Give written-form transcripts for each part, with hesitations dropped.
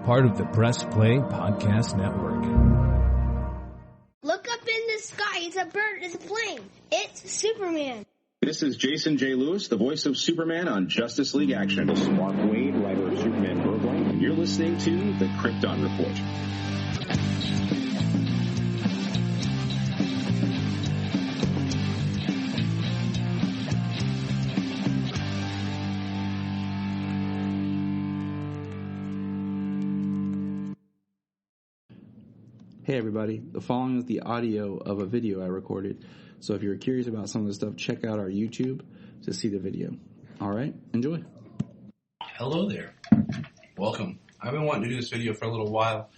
part of the Press Play Podcast Network. Look up in the sky. It's a bird. It's a plane. It's Superman. This is Jason J. Lewis, the voice of Superman on Justice League Action. This is Mark Wade, writer of Superman Birthright, and you're listening to the Krypton Report. Hey everybody, the following is the audio of a video I recorded, so if you're curious about some of the stuff, check out our YouTube to see the video. Alright, enjoy. Hello there. Welcome. I've been wanting to do this video for a little while,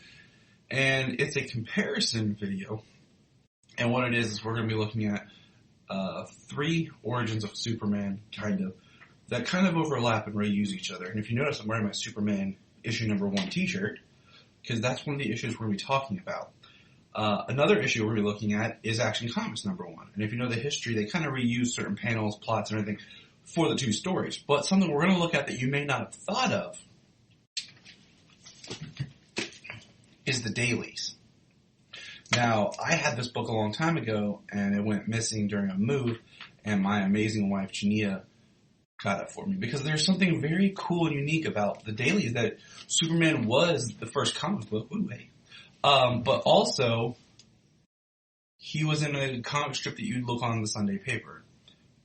and it's a comparison video, and what it is we're going to be looking at three origins of Superman, that kind of overlap and reuse each other. And if you notice, I'm wearing my Superman issue number 1 t-shirt, because that's one of the issues we're going to be talking about. Another issue we're going to be looking at is Action Comics number 1. And if you know the history, they kind of reuse certain panels, plots, and everything for the two stories. But something we're going to look at that you may not have thought of is the Dailies. Now, I had this book a long time ago, and it went missing during a move, and my amazing wife, Jania, got it for me, because there's something very cool and unique about the Dailies, that Superman was the first comic book, but also he was in a comic strip that you'd look on the Sunday paper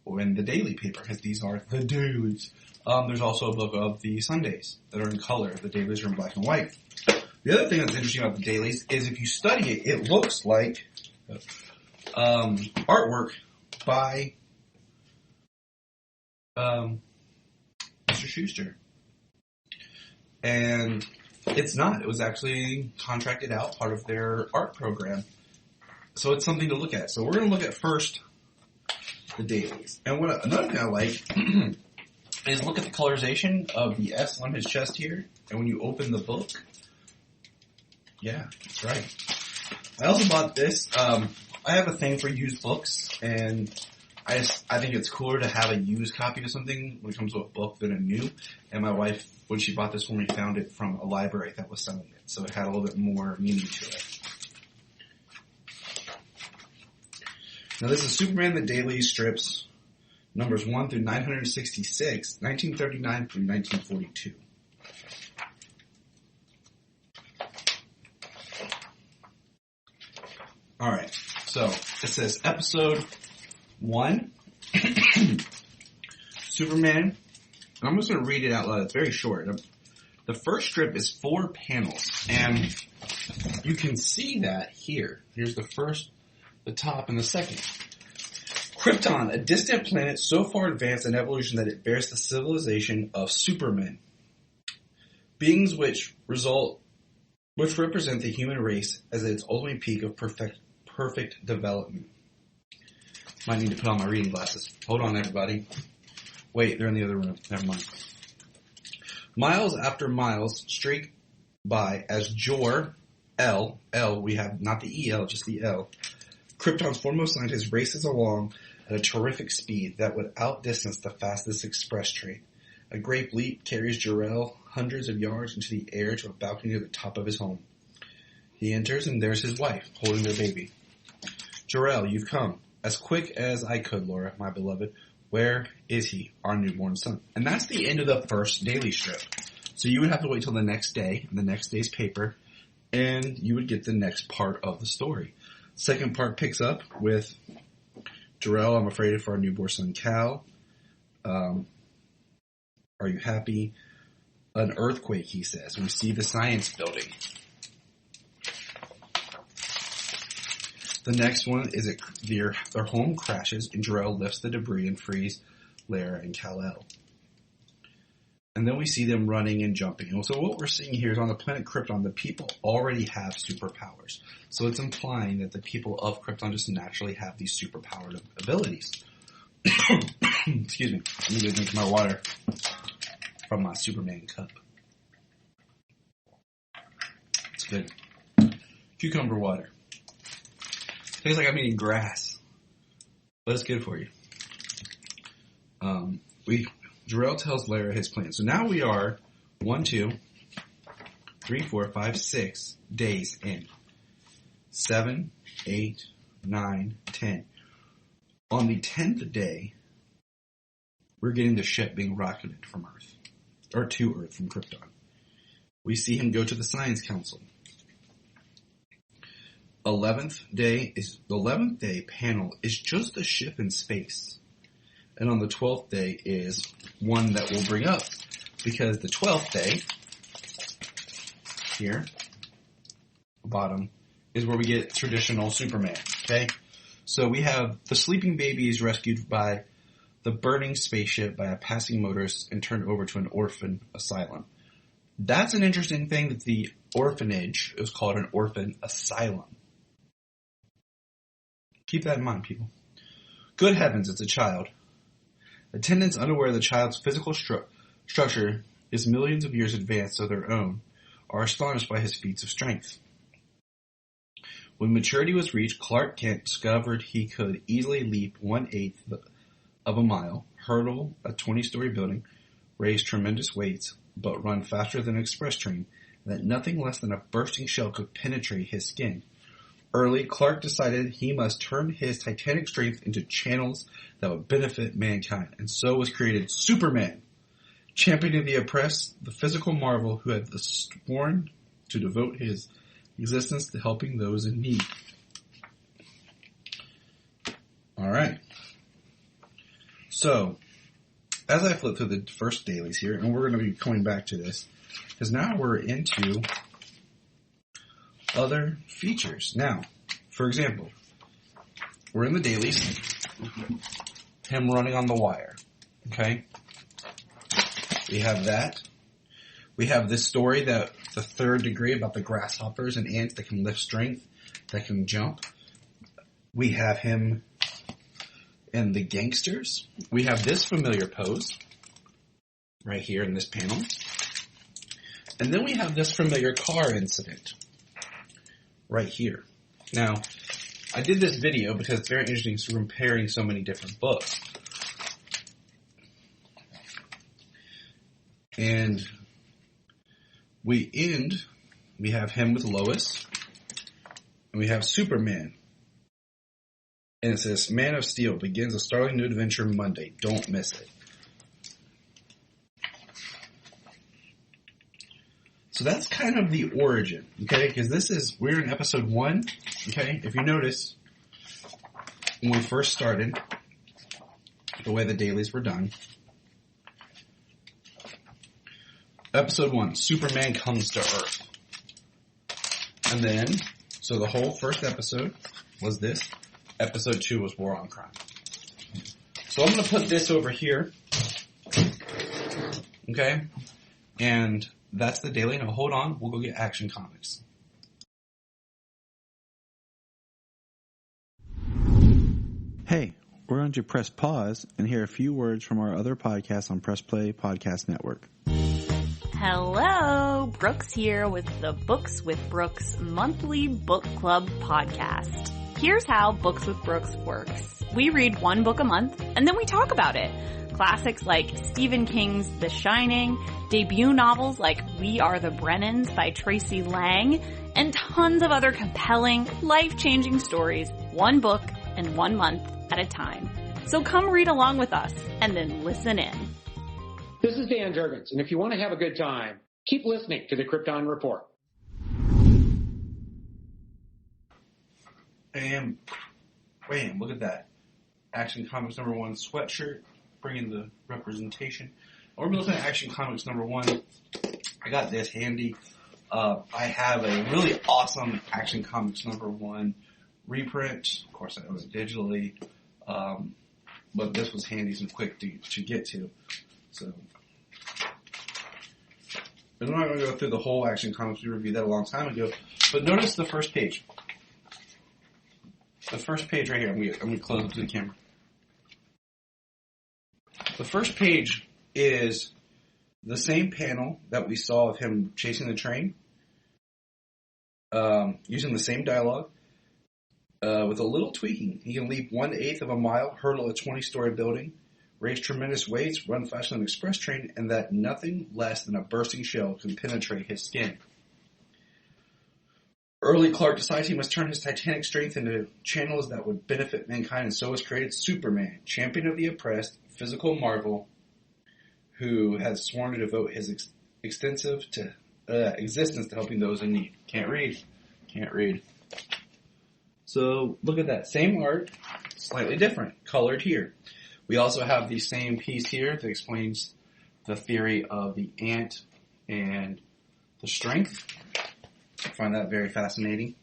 or in the daily paper, because these are the dailies. There's also a book of the Sundays that are in color. The dailies are in black and white. The other thing that's interesting about the dailies is if you study it, it looks like artwork by Mr. Schuster. And it's not. It was actually contracted out, part of their art program. So it's something to look at. So we're going to look at first the dailies. And another thing I like is look at the colorization of the S on his chest here. And when you open the book, yeah, that's right. I also bought this. I have a thing for used books, and I think it's cooler to have a used copy of something when it comes to a book than a new. And my wife, when she bought this for me, found it from a library that was selling it. So it had a little bit more meaning to it. Now this is Superman the Daily strips, numbers 1 through 966, 1939 through 1942. Alright, so it says episode 1, Superman, and I'm just going to read it out loud. It's very short. The first strip is 4 panels, and you can see that here. Here's the first, the top, and the second. Krypton, a distant planet so far advanced in evolution that it bears the civilization of supermen. Beings which represent the human race as its ultimate peak of perfect development. Might need to put on my reading glasses. Hold on, everybody. Wait, they're in the other room. Never mind. Miles after miles streak by as Jor-El, we have not the E-L, just the L, Krypton's foremost scientist, races along at a terrific speed that would outdistance the fastest express train. A great leap carries Jor-El hundreds of yards into the air to a balcony at the top of his home. He enters, and there's his wife, holding their baby. Jor-El, you've come. As quick as I could, Laura, my beloved. Where is he, our newborn son? And that's the end of the first daily strip. So you would have to wait till the next day, the next day's paper, and you would get the next part of the story. Second part picks up with Jor-El, I'm afraid for our newborn son, Cal. Are you happy? An earthquake, he says. We see the science building. The next one is their home crashes, and Jor-El lifts the debris and frees Lara and Kal-El. And then we see them running and jumping. And so what we're seeing here is on the planet Krypton, the people already have superpowers. So it's implying that the people of Krypton just naturally have these superpowered abilities. Excuse me. I need to drink my water from my Superman cup. It's good. Cucumber water. Tastes like I'm eating grass, but it's good for you. Jor-El tells Lara his plan. So now we are 1, 2, 3, 4, 5, 6 days in. 7, 8, 9, 10. On the 10th day, we're getting the ship being rocketed from Earth. Or to Earth from Krypton. We see him go to the Science Council. 11th day panel is just a ship in space. And on the 12th day is one that we'll bring up. Because the 12th day, here, bottom, is where we get traditional Superman, okay? So we have the sleeping baby is rescued by the burning spaceship by a passing motorist and turned over to an orphan asylum. That's an interesting thing that the orphanage is called an orphan asylum. Keep that in mind, people. Good heavens, it's a child. Attendants unaware of the child's physical structure is millions of years advanced of their own are astonished by his feats of strength. When maturity was reached, Clark Kent discovered he could easily leap 1/8 of a mile, hurdle a 20-story building, raise tremendous weights, but run faster than an express train, and that nothing less than a bursting shell could penetrate his skin. Early, Clark decided he must turn his titanic strength into channels that would benefit mankind, and so was created Superman, champion of the oppressed, the physical marvel who had sworn to devote his existence to helping those in need. Alright. So, as I flip through the first dailies here, and we're going to be coming back to this, because now we're into other features. Now, for example, we're in the dailies, him running on the wire, okay? We have that. We have this story that the third degree about the grasshoppers and ants that can lift strength, that can jump. We have him and the gangsters. We have this familiar pose right here in this panel. And then we have this familiar car incident right here. Now, I did this video because it's very interesting comparing so many different books. And we have him with Lois, and we have Superman. And it says, Man of Steel begins a startling new adventure Monday. Don't miss it. So that's kind of the origin, okay? Because we're in episode 1, okay? If you notice, when we first started, the way the dailies were done, episode 1, Superman comes to Earth. And then, so the whole first episode was this. Episode 2 was War on Crime. So I'm going to put this over here. Okay? And that's the daily. Now hold on, we'll go get Action Comics. Hey, we're going to press pause and hear a few words from our other podcasts on Press Play Podcast Network. Hello, Brooks here with the Books with Brooks monthly book club podcast. Here's how Books with Brooks works. We read one book a month, and then we talk about it. Classics like Stephen King's The Shining, debut novels like We Are the Brennans by Tracy Lang, and tons of other compelling, life-changing stories, one book and 1 month at a time. So come read along with us, and then listen in. This is Dan Jurgens, and if you want to have a good time, keep listening to the Krypton Report. And bam, look at that. Action Comics number 1 sweatshirt, bringing the representation. We're looking at Action Comics number 1. I got this handy. I have a really awesome Action Comics number 1 reprint. Of course, I own it digitally. But this was handy and quick to get to. So, I'm not going to go through the whole Action Comics. We reviewed that a long time ago. But notice the first page. The first page right here. I'm going to close up to the camera. The first page is the same panel that we saw of him chasing the train, using the same dialogue, with a little tweaking. He can leap 1/8 of a mile, hurdle a 20-story building, raise tremendous weights, run faster than an express train, and that nothing less than a bursting shell can penetrate his skin. Early Clark decides he must turn his titanic strength into channels that would benefit mankind, and so has created Superman, champion of the oppressed, physical marvel, who has sworn to devote his extensive existence to helping those in need. Can't read. So look at that. Same art, slightly different, colored here. We also have the same piece here that explains the theory of the ant and the strength. I find that very fascinating.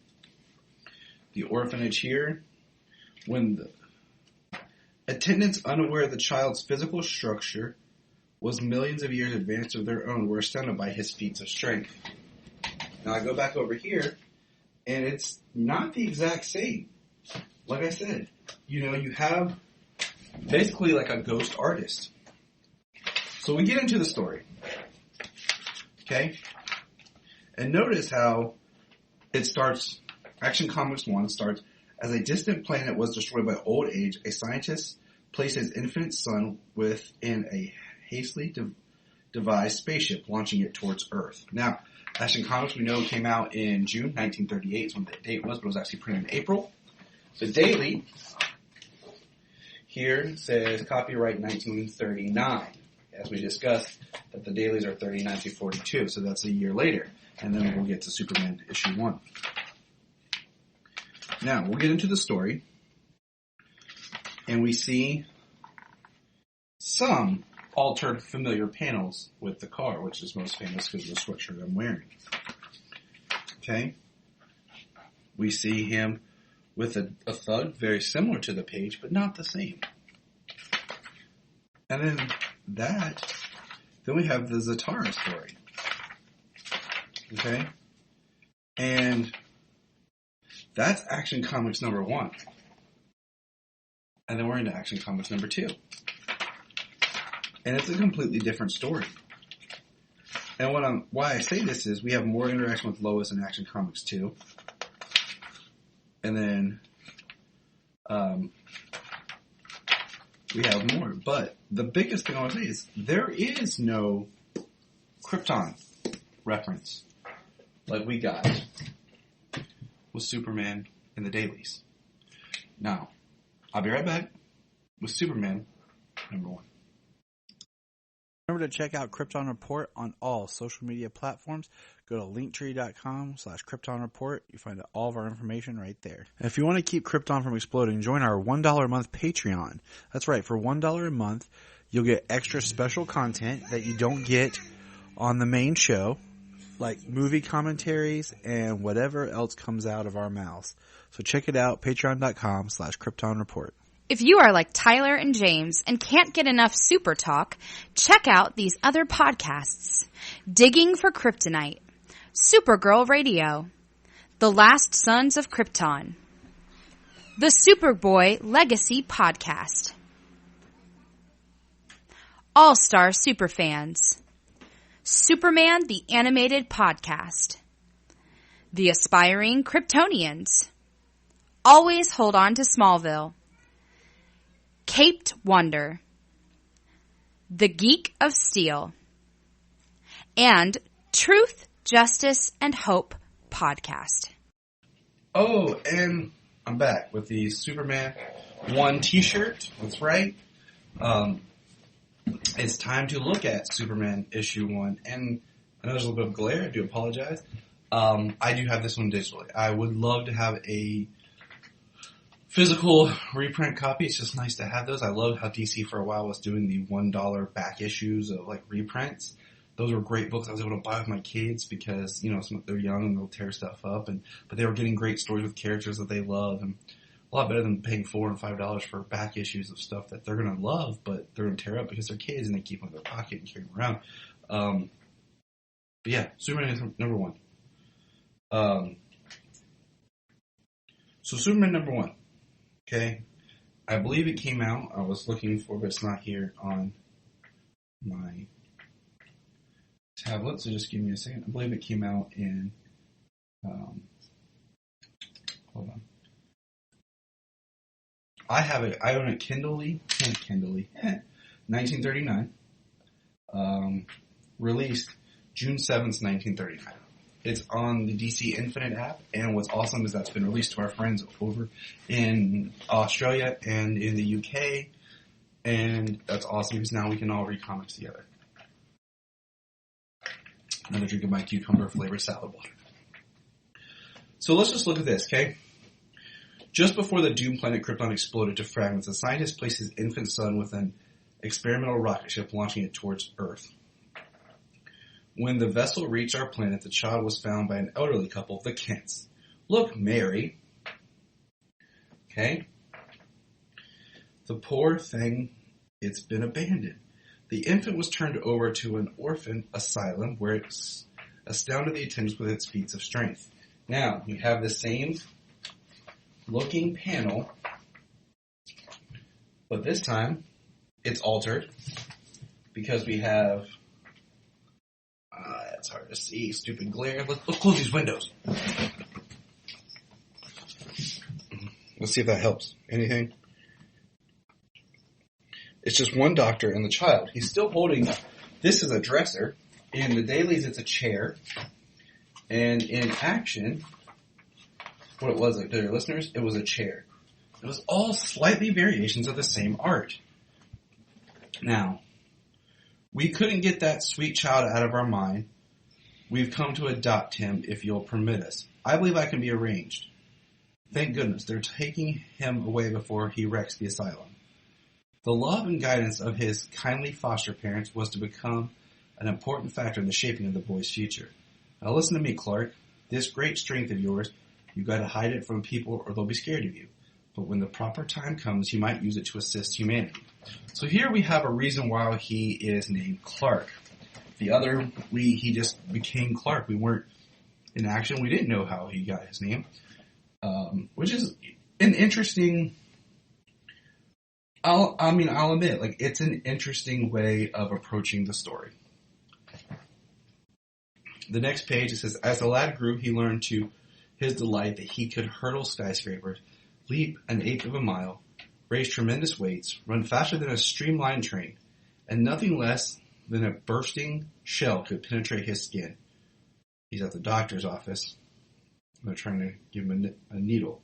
The orphanage here. When the attendants, unaware of the child's physical structure, was millions of years advanced of their own, were astounded by his feats of strength. Now I go back over here, and it's not the exact same. Like I said, you have basically like a ghost artist. So we get into the story. Okay? And notice how it starts, Action Comics 1 starts, as a distant planet was destroyed by old age, a scientist placed his infinite son within a hastily devised spaceship, launching it towards Earth. Now, Action Comics, we know, came out in June 1938 is when the date was, but it was actually printed in April. The Daily here says copyright 1939. As we discussed, that the dailies are 39 through 42, so that's a year later. And then we'll get to Superman issue 1. Now, we'll get into the story. And we see some altered familiar panels with the car, which is most famous because of the sweatshirt I'm wearing. Okay? We see him with a thug, very similar to the page, but not the same. And then we have the Zatara story. Okay? And that's Action Comics number 1. And then we're into Action Comics number 2. And it's a completely different story. And why I say this is we have more interaction with Lois in Action Comics 2. And then we have more. But the biggest thing I want to say is there is no Krypton reference like we got with Superman in the dailies. Now, I'll be right back with Superman number 1. Remember to check out Krypton Report on all social media platforms. Go to linktree.com/Krypton Report. You find all of our information right there. If you want to keep Krypton from exploding, join our $1 a month Patreon. That's right. For $1 a month, you'll get extra special content that you don't get on the main show, like movie commentaries and whatever else comes out of our mouths. So check it out, patreon.com/Krypton Report. If you are like Tyler and James and can't get enough Super Talk, check out these other podcasts. Digging for Kryptonite, Supergirl Radio, The Last Sons of Krypton, the Superboy Legacy Podcast, All-Star Superfans, Superman the Animated Podcast, The Aspiring Kryptonians, Always Hold On to Smallville, Caped Wonder, The Geek of Steel, and Truth, Justice, and Hope podcast. Oh, and I'm back with the Superman 1 t-shirt. That's right. It's time to look at Superman issue 1. And I know there's a little bit of glare. I do apologize. I do have this one digitally. I would love to have a physical reprint copy. It's just nice to have those. I love how DC for a while was doing the $1 back issues of like reprints. Those were great books I was able to buy with my kids because, they're young and they'll tear stuff up. But they were getting great stories with characters that they love, and a lot better than paying $4 and $5 for back issues of stuff that they're going to love, but they're going to tear up because they're kids and they keep them in their pocket and carry them around. But yeah, Superman is number 1. So Superman number 1. Okay, I believe it came out. I was looking for, but it's not here on my tablet. So just give me a second. I believe it came out in. Hold on. I have it. I own it Kindle-y. 1939. Released June 7th, 1939. It's on the DC Infinite app, and what's awesome is that's been released to our friends over in Australia and in the UK, and that's awesome because now we can all read comics together. Another drink of my cucumber flavored salad water. So let's just look at this, okay? Just before the doomed planet Krypton exploded to fragments, a scientist placed his infant son with an experimental rocket ship launching it towards Earth. When the vessel reached our planet, the child was found by an elderly couple, the Kents. Look, Mary. Okay? The poor thing, it's been abandoned. The infant was turned over to an orphan asylum where it astounded the attendants with its feats of strength. Now, you have the same looking panel, but this time it's altered because we have, it's hard to see, stupid glare. Let's close these windows. Let's see if that helps. Anything? It's just one doctor and the child. He's still holding, this is a dresser. In the dailies, it's a chair. And in action, what it was, like, to your listeners, it was a chair. It was all slightly variations of the same art. Now, we couldn't get that sweet child out of our mind. We've come to adopt him if you'll permit us. I believe I can be arranged. Thank goodness, they're taking him away before he wrecks the asylum. The love and guidance of his kindly foster parents was to become an important factor in the shaping of the boy's future. Now listen to me, Clark. This great strength of yours, you've got to hide it from people or they'll be scared of you. But when the proper time comes, you might use it to assist humanity. So here we have a reason why he is named Clark. The other, he just became Clark. We weren't in action. We didn't know how he got his name. Which is an interesting, I'll admit, like, it's an interesting way of approaching the story. The next page, it says, as the lad grew, he learned to his delight that he could hurdle skyscrapers, leap an eighth of a mile, raise tremendous weights, run faster than a streamlined train, and nothing less than a bursting shell could penetrate his skin. He's at the doctor's office. They're trying to give him a needle.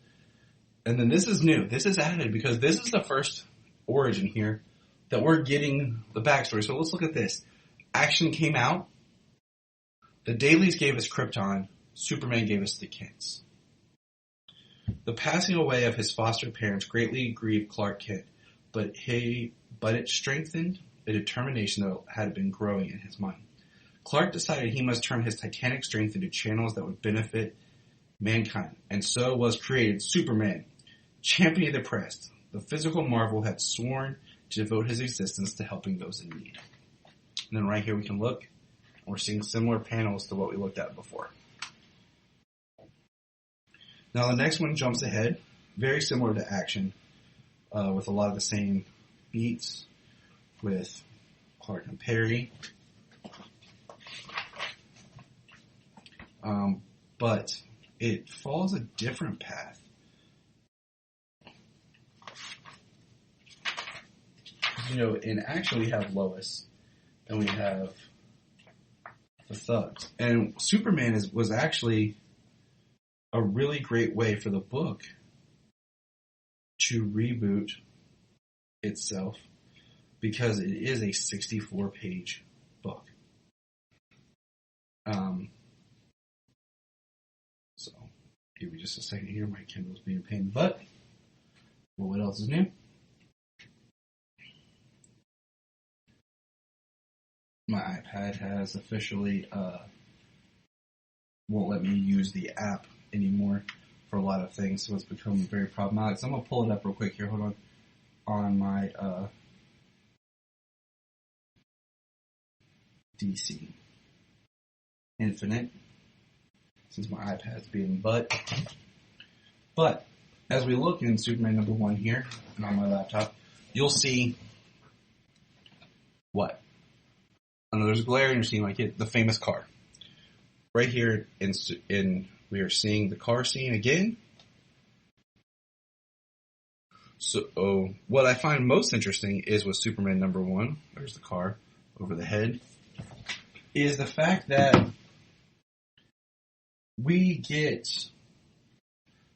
And then this is new. This is added because this is the first origin here that we're getting the backstory. So let's look at this. Action came out. The Dailies gave us Krypton. Superman gave us the Kents. The passing away of his foster parents greatly grieved Clark Kent, but it strengthened a determination that had been growing in his mind. Clark decided he must turn his titanic strength into channels that would benefit mankind, and so was created Superman, champion of the oppressed. The physical marvel had sworn to devote his existence to helping those in need. And then right here we can look, and we're seeing similar panels to what we looked at before. Now the next one jumps ahead, very similar to Action, with a lot of the same beats, with Clark and Perry. But it follows a different path. You know, in Action we have Lois, and we have the Thugs. And Superman was actually a really great way for the book to reboot itself because it is a 64-page book. So, give me just a second here. My Kindle's being a pain in the butt. Well, what else is new? My iPad has officially won't let me use the app anymore for a lot of things, so it's become very problematic. So I'm going to pull it up real quick here. Hold on my DC Infinite, since my iPad's being butt. But as we look in Superman #1 here, and on my laptop, you'll see what? I know there's a glare and you're seeing like the famous car. Right here in we are seeing the car scene again. So what I find most interesting is with Superman #1, there's the car over the head, is the fact that we get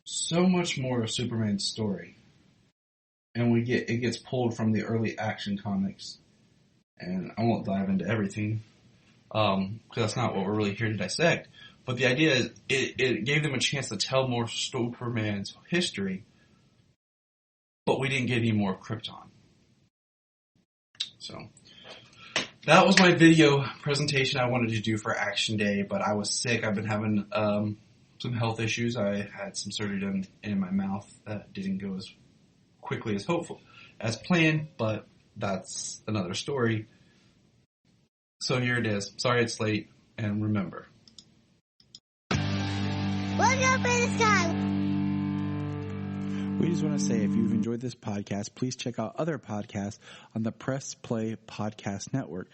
so much more of Superman's story. And it gets pulled from the early Action Comics. And I won't dive into everything, because that's not what we're really here to dissect. But the idea is, it gave them a chance to tell more Superman's history, but we didn't get any more Krypton. So, that was my video presentation I wanted to do for Action Day, but I was sick. I've been having some health issues. I had some surgery done in my mouth that didn't go as quickly as planned, but that's another story. So here it is. Sorry it's late, and remember. Look up in the sky. We just want to say, if you've enjoyed this podcast, please check out other podcasts on the Press Play Podcast Network.